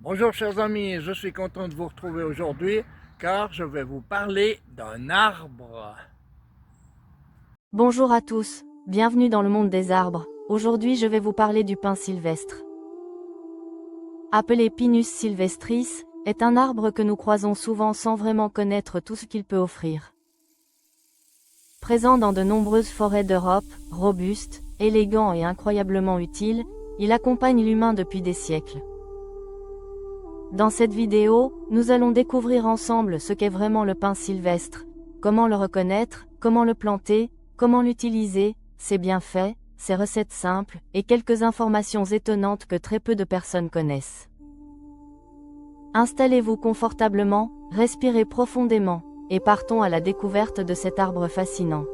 Bonjour chers amis, je suis content de vous retrouver aujourd'hui car je vais vous parler d'un arbre. Bonjour à tous, bienvenue dans le monde des arbres. Aujourd'hui je vais vous parler du pin sylvestre. Appelé Pinus sylvestris, est un arbre que nous croisons souvent sans vraiment connaître tout ce qu'il peut offrir. Présent dans de nombreuses forêts d'Europe, robuste, élégant et incroyablement utile, il accompagne l'humain depuis des siècles. Dans cette vidéo, nous allons découvrir ensemble ce qu'est vraiment le pin sylvestre, comment le reconnaître, comment le planter, comment l'utiliser, ses bienfaits, ses recettes simples, et quelques informations étonnantes que très peu de personnes connaissent. Installez-vous confortablement, respirez profondément, et partons à la découverte de cet arbre fascinant.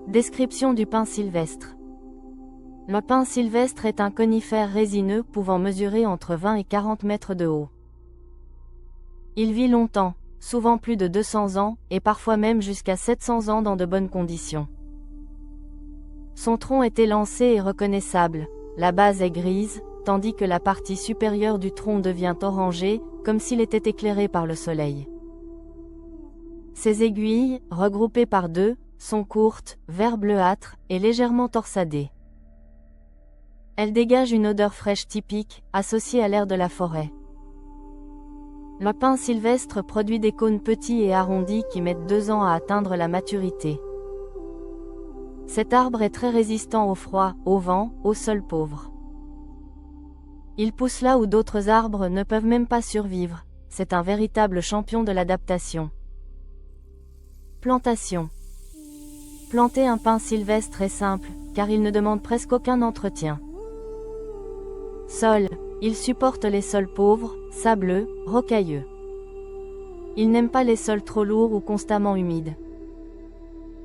Description du pin sylvestre. Le pin sylvestre est un conifère résineux pouvant mesurer entre 20 et 40 mètres de haut. Il vit longtemps, souvent plus de 200 ans, et parfois même jusqu'à 700 ans dans de bonnes conditions. Son tronc est élancé et reconnaissable, la base est grise, tandis que la partie supérieure du tronc devient orangée, comme s'il était éclairé par le soleil. Ses aiguilles, regroupées par deux, sont courtes, vert bleuâtre, et légèrement torsadées. Elles dégagent une odeur fraîche typique, associée à l'air de la forêt. Le pin sylvestre produit des cônes petits et arrondis qui mettent 2 ans à atteindre la maturité. Cet arbre est très résistant au froid, au vent, au sol pauvre. Il pousse là où d'autres arbres ne peuvent même pas survivre, c'est un véritable champion de l'adaptation. Plantation. Planter un pin sylvestre est simple, car il ne demande presque aucun entretien. Sol. Il supporte les sols pauvres, sableux, rocailleux. Il n'aime pas les sols trop lourds ou constamment humides.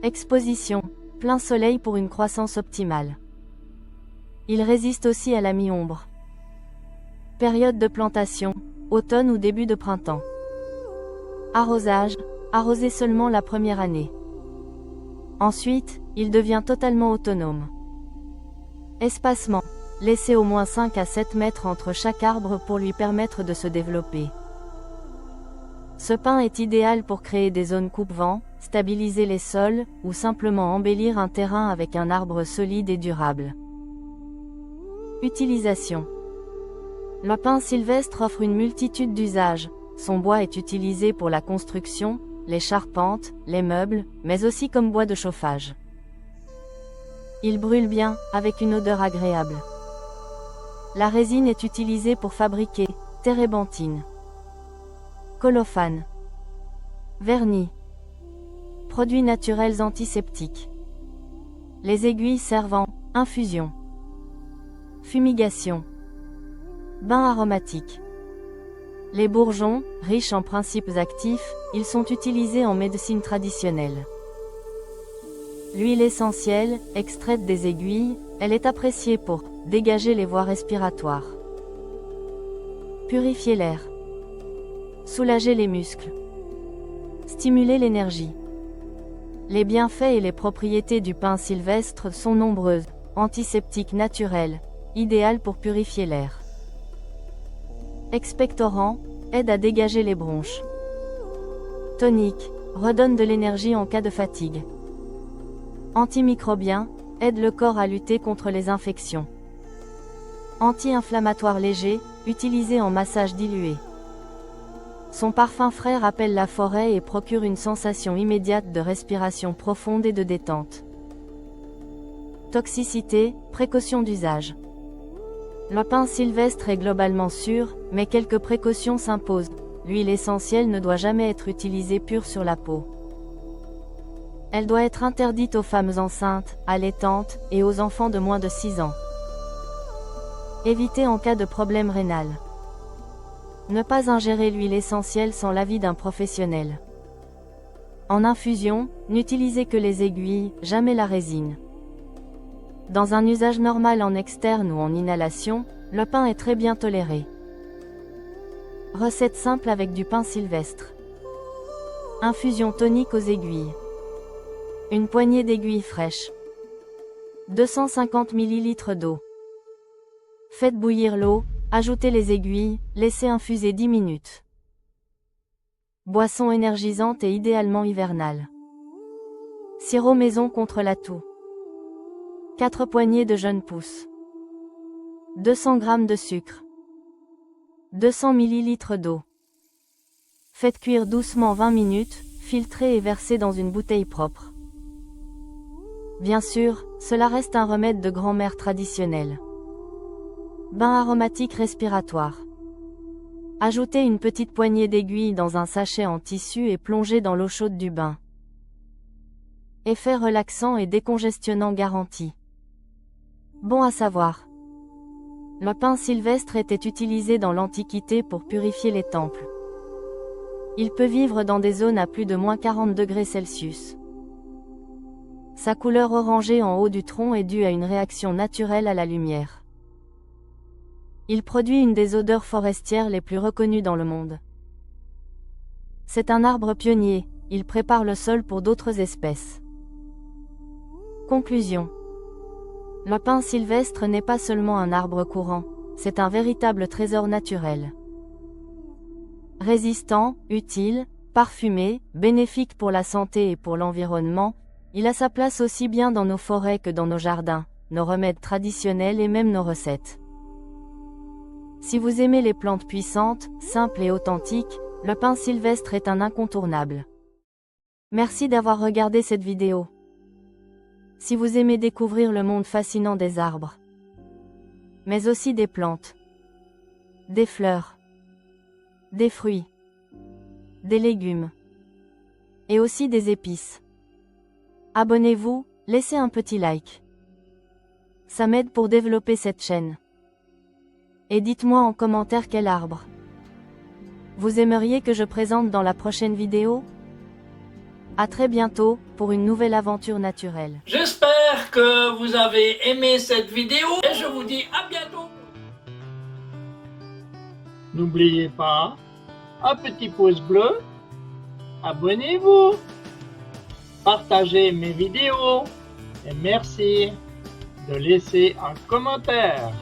Exposition. Plein soleil pour une croissance optimale. Il résiste aussi à la mi-ombre. Période de plantation. Automne ou début de printemps. Arrosage. Arroser seulement la première année. Ensuite, il devient totalement autonome. Espacement. Laissez au moins 5 à 7 mètres entre chaque arbre pour lui permettre de se développer. Ce pin est idéal pour créer des zones coupe-vent, stabiliser les sols, ou simplement embellir un terrain avec un arbre solide et durable. Utilisation. Le pin sylvestre offre une multitude d'usages. Son bois est utilisé pour la construction, les charpentes, les meubles, mais aussi comme bois de chauffage. Il brûle bien, avec une odeur agréable. La résine est utilisée pour fabriquer térébenthine, colophane, vernis, produits naturels antiseptiques. Les aiguilles servent en infusion, fumigation, bain aromatique. Les bourgeons, riches en principes actifs, ils sont utilisés en médecine traditionnelle. L'huile essentielle, extraite des aiguilles, elle est appréciée pour dégager les voies respiratoires, purifier l'air, soulager les muscles, stimuler l'énergie. Les bienfaits et les propriétés du pin sylvestre sont nombreuses. Antiseptique naturel, idéal pour purifier l'air. Expectorant, aide à dégager les bronches. Tonique, redonne de l'énergie en cas de fatigue. Antimicrobien, aide le corps à lutter contre les infections. Anti-inflammatoire léger, utilisé en massage dilué. Son parfum frais rappelle la forêt et procure une sensation immédiate de respiration profonde et de détente. Toxicité, précaution d'usage. Le pin sylvestre est globalement sûr, mais quelques précautions s'imposent. L'huile essentielle ne doit jamais être utilisée pure sur la peau. Elle doit être interdite aux femmes enceintes, allaitantes, et aux enfants de moins de 6 ans. Évitez en cas de problème rénal. Ne pas ingérer l'huile essentielle sans l'avis d'un professionnel. En infusion, n'utilisez que les aiguilles, jamais la résine. Dans un usage normal en externe ou en inhalation, le pin est très bien toléré. Recette simple avec du pin sylvestre. Infusion tonique aux aiguilles. Une poignée d'aiguilles fraîches. 250 ml d'eau. Faites bouillir l'eau, Ajoutez les aiguilles, laissez infuser 10 minutes. Boisson énergisante et idéalement hivernale. Sirop maison contre la toux. 4 poignées de jeunes pousses. 200 g de sucre. 200 ml d'eau. Faites cuire doucement 20 minutes, filtrez et versez dans une bouteille propre. Bien sûr, cela reste un remède de grand-mère traditionnel. Bain aromatique respiratoire. Ajoutez une petite poignée d'aiguilles dans un sachet en tissu et plongez dans l'eau chaude du bain. Effet relaxant et décongestionnant garanti. Bon à savoir. Le pin sylvestre était utilisé dans l'Antiquité pour purifier les temples. Il peut vivre dans des zones à plus de -40°C. Sa couleur orangée en haut du tronc est due à une réaction naturelle à la lumière. Il produit une des odeurs forestières les plus reconnues dans le monde. C'est un arbre pionnier, il prépare le sol pour d'autres espèces. Conclusion. Le pin sylvestre n'est pas seulement un arbre courant, c'est un véritable trésor naturel. Résistant, utile, parfumé, bénéfique pour la santé et pour l'environnement, il a sa place aussi bien dans nos forêts que dans nos jardins, nos remèdes traditionnels et même nos recettes. Si vous aimez les plantes puissantes, simples et authentiques, le pin sylvestre est un incontournable. Merci d'avoir regardé cette vidéo. Si vous aimez découvrir le monde fascinant des arbres, mais aussi des plantes, des fleurs, des fruits, des légumes, et aussi des épices, abonnez-vous, laissez un petit like. Ça m'aide pour développer cette chaîne. Et dites-moi en commentaire quel arbre vous aimeriez que je présente dans la prochaine vidéo. À très bientôt, pour une nouvelle aventure naturelle. J'espère que vous avez aimé cette vidéo et je vous dis à bientôt. N'oubliez pas, un petit pouce bleu, abonnez-vous, partagez mes vidéos et merci de laisser un commentaire.